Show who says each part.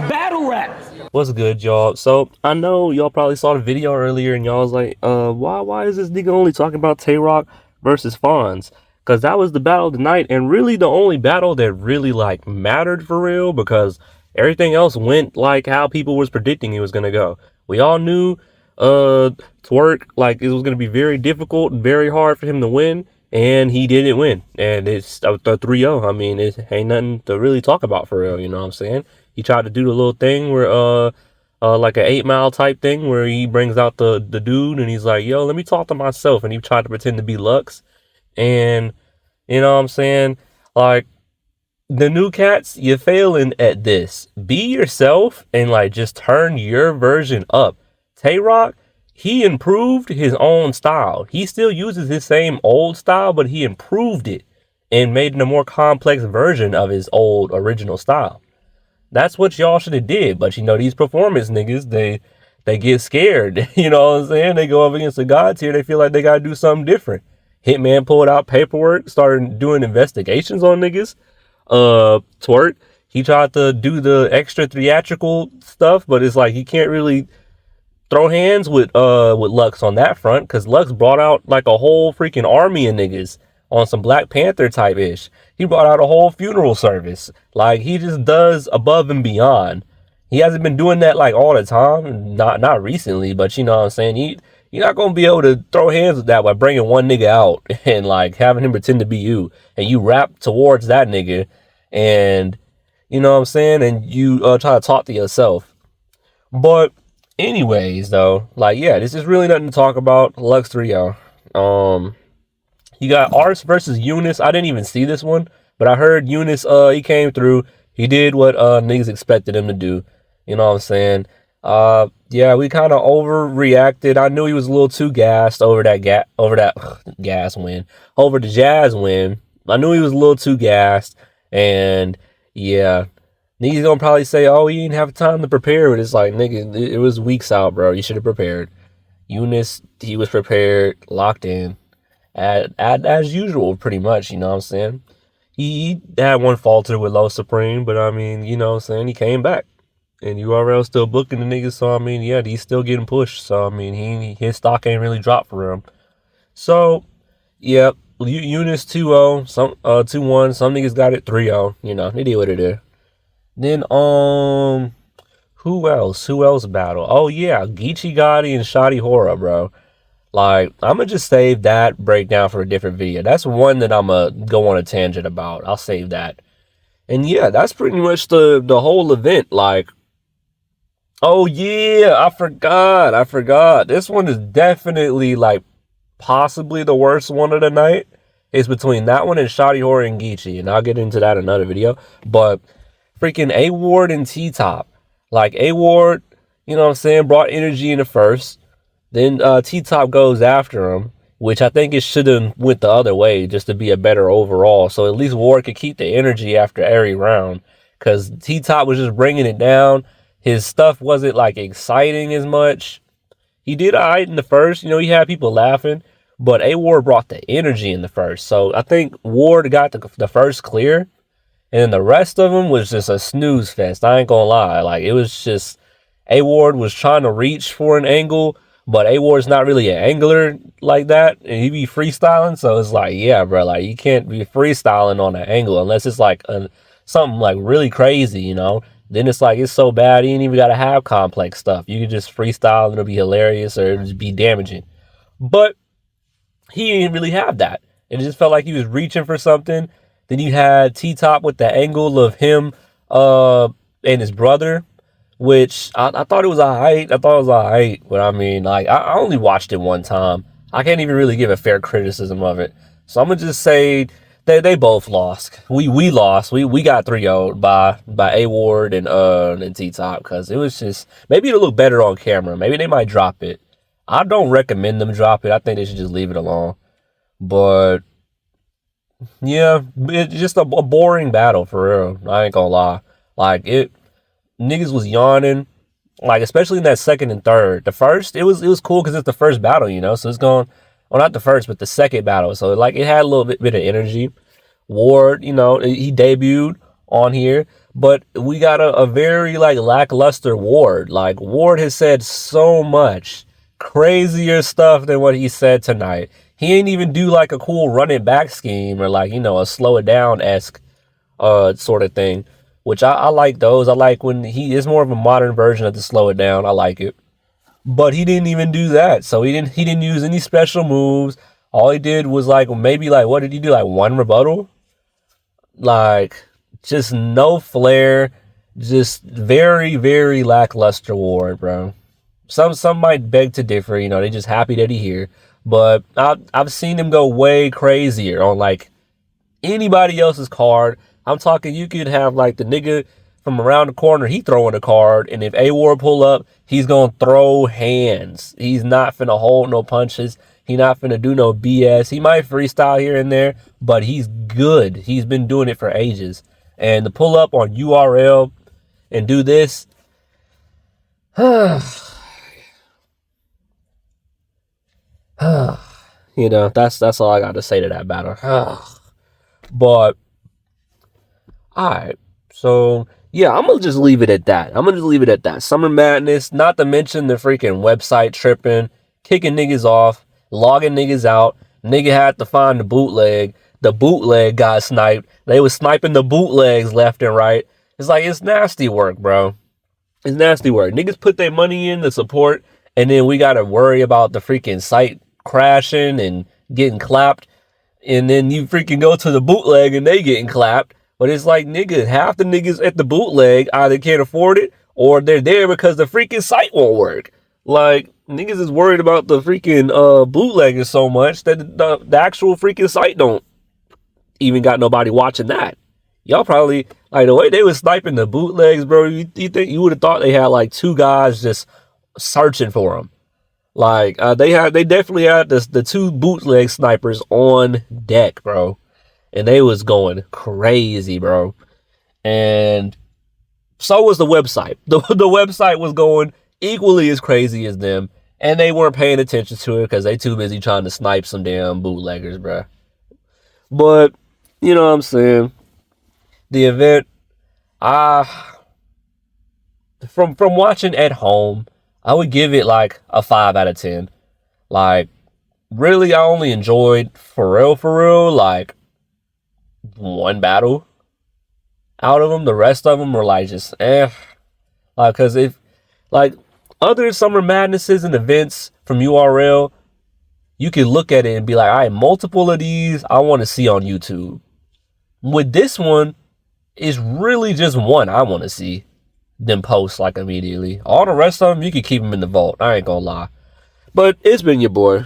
Speaker 1: Battle rap.
Speaker 2: What's good, y'all? So I know y'all probably saw the video earlier, and y'all was like, why is this nigga only talking about Tay Rock versus Fonz? Because that was the battle of the night, and really the only battle that really like mattered for real. Because everything else went like how people was predicting it was gonna go. We all knew, Twerk, like, it was gonna be very difficult and very hard for him to win, and he didn't win. And it's a 3-0. I mean, it ain't nothing to really talk about for real. You know what I'm saying? He tried to do the little thing where like an 8 Mile type thing where he brings out the dude and he's like, yo, let me talk to myself, and he tried to pretend to be Lux. And you know what I'm saying? Like, the new cats, you're failing at this. Be yourself and like just turn your version up. Tay Rock, he improved his own style. He still uses his same old style, but he improved it and made it a more complex version of his old original style. That's what y'all should have did. But you know, these performance niggas, they get scared. You know what I'm saying? They go up against the gods here. They feel like they gotta do something different. Hitman pulled out paperwork, started doing investigations on niggas. Twerk, he tried to do the extra theatrical stuff, but it's like he can't really throw hands with Lux on that front, because Lux brought out like a whole freaking army of niggas on some Black Panther type ish. He brought out a whole funeral service. Like, he just does above and beyond. He hasn't been doing that like all the time, not recently, but you know what I'm saying. You're not gonna be able to throw hands with that by bringing one nigga out and like having him pretend to be you, and you rap towards that nigga, and you know what I'm saying, and you try to talk to yourself. But anyways, though, like, yeah, this is really nothing to talk about. Lux 3-0. You got Ars versus Eunice. I didn't even see this one, but I heard Eunice, he came through. He did what niggas expected him to do. You know what I'm saying? Yeah, we kind of overreacted. I knew he was a little too gassed over that gas win, over the Jazz win. I knew he was a little too gassed, and yeah, niggas gonna probably say, "Oh, he didn't have time to prepare." But it's like, nigga, it was weeks out, bro. You should have prepared. Eunice, he was prepared, locked in, as usual, pretty much. You know what I'm saying? He had one falter with Low Supreme, but I mean, you know what I'm saying? He came back. And URL still booking the niggas, so I mean, yeah, he's still getting pushed. So I mean, his stock ain't really dropped for him. So, yeah, Eunice 2-0, some 2-1, some niggas got it 3-0. You know, they did what it is. Then who else? Who else battle? Oh yeah, Geechee Gotti and Shotty Horror, bro. Like, I'ma just save that breakdown for a different video. That's one that I'ma go on a tangent about. I'll save that. And yeah, that's pretty much the whole event. Like, oh yeah, I forgot. This one is definitely like possibly the worst one of the night. It's between that one and Shotty Horror and Geechee, and I'll get into that in another video. But freaking A Ward and T Top. Like, A Ward, you know what I'm saying, brought energy in the first. Then T Top goes after him, which I think it should have went the other way just to be a better overall. So at least Ward could keep the energy after every round, because T Top was just bringing it down. His stuff wasn't like exciting as much. He did alright in the first, you know, he had people laughing, but A Ward brought the energy in the first. So I think Ward got the first clear, and then the rest of them was just a snooze fest. I ain't gonna lie. Like, it was just, A Ward was trying to reach for an angle, but A Ward's not really an angler like that, and he be freestyling. So it's like, yeah, bro, like, you can't be freestyling on an angle unless it's like something like really crazy, you know. Then it's like, it's so bad, you ain't even gotta have complex stuff. You can just freestyle and it'll be hilarious, or it'll just be damaging. But he didn't really have that. It just felt like he was reaching for something. Then you had T Top with the angle of him and his brother, which I thought it was alright. I thought it was alright, but I mean, like, I only watched it one time. I can't even really give a fair criticism of it. So I'm gonna just say they both lost. We lost. We got 3-0'd by A Ward and T Top, because it was just, maybe it'll look better on camera. Maybe they might drop it. I don't recommend them drop it. I think they should just leave it alone. But yeah, it's just a boring battle for real. I ain't gonna lie. Like, niggas was yawning, like, especially in that second and third. The first, it was cool because it's the first battle, you know. So it's going, well, not the first, but the second battle. So like, it had a little bit of energy. Ward, you know, he debuted on here, But we got a very like lackluster Ward. Like Ward has said so much crazier stuff than what he said tonight. He ain't even do like a cool run it back scheme or like, a slow it down esque sort of thing. Which I like those. I like when he is more of a modern version of the slow it down. I like it. But he didn't even do that. So he didn't use any special moves. All he did was like maybe like what did he do? Like one rebuttal? Like just no flair. Just very, very lackluster Ward, bro. Some might beg to differ, they just happy that he here. But I've seen him go way crazier on like anybody else's card. I'm talking you could have like the nigga from around the corner, he throwing a card, and if A-Ward pull up, he's gonna throw hands. He's not finna hold no punches. He not finna do no BS. He might freestyle here and there, but he's good. He's been doing it for ages. And to pull up on URL and do this, that's all I got to say to that battle. But alright, so yeah, I'm gonna just leave it at that. Summer Madness, not to mention the freaking website tripping, kicking niggas off, logging niggas out. Nigga had to find the bootleg. The bootleg got sniped. They was sniping the bootlegs left and right. It's like, it's nasty work, bro. It's nasty work. Niggas put their money in the support, and then we gotta worry about the freaking site crashing and getting clapped. And then you freaking go to the bootleg and they getting clapped. But it's like, nigga, half the niggas at the bootleg either can't afford it or they're there because the freaking site won't work. Like, niggas is worried about the freaking bootleggers so much that the actual freaking site don't even got nobody watching that. Y'all probably, like, the way they was sniping the bootlegs, bro, you think you would have thought they had like two guys just searching for them. Like, they definitely had the two bootleg snipers on deck, bro. And they was going crazy, bro. And so was the website. The website was going equally as crazy as them. And they weren't paying attention to it because they too busy trying to snipe some damn bootleggers, bro. But, you know what I'm saying? The event, from watching at home, I would give it like a 5 out of 10. Like, really, I only enjoyed, for real, like, one battle out of them. The rest of them were like just like, because if like other Summer Madnesses and events from URL, you can look at it and be like, all right, multiple of these I want to see on YouTube. With this one, it's really just one I want to see them post like immediately. All the rest of them, you can keep them in the vault. I ain't gonna lie. But it's been your boy.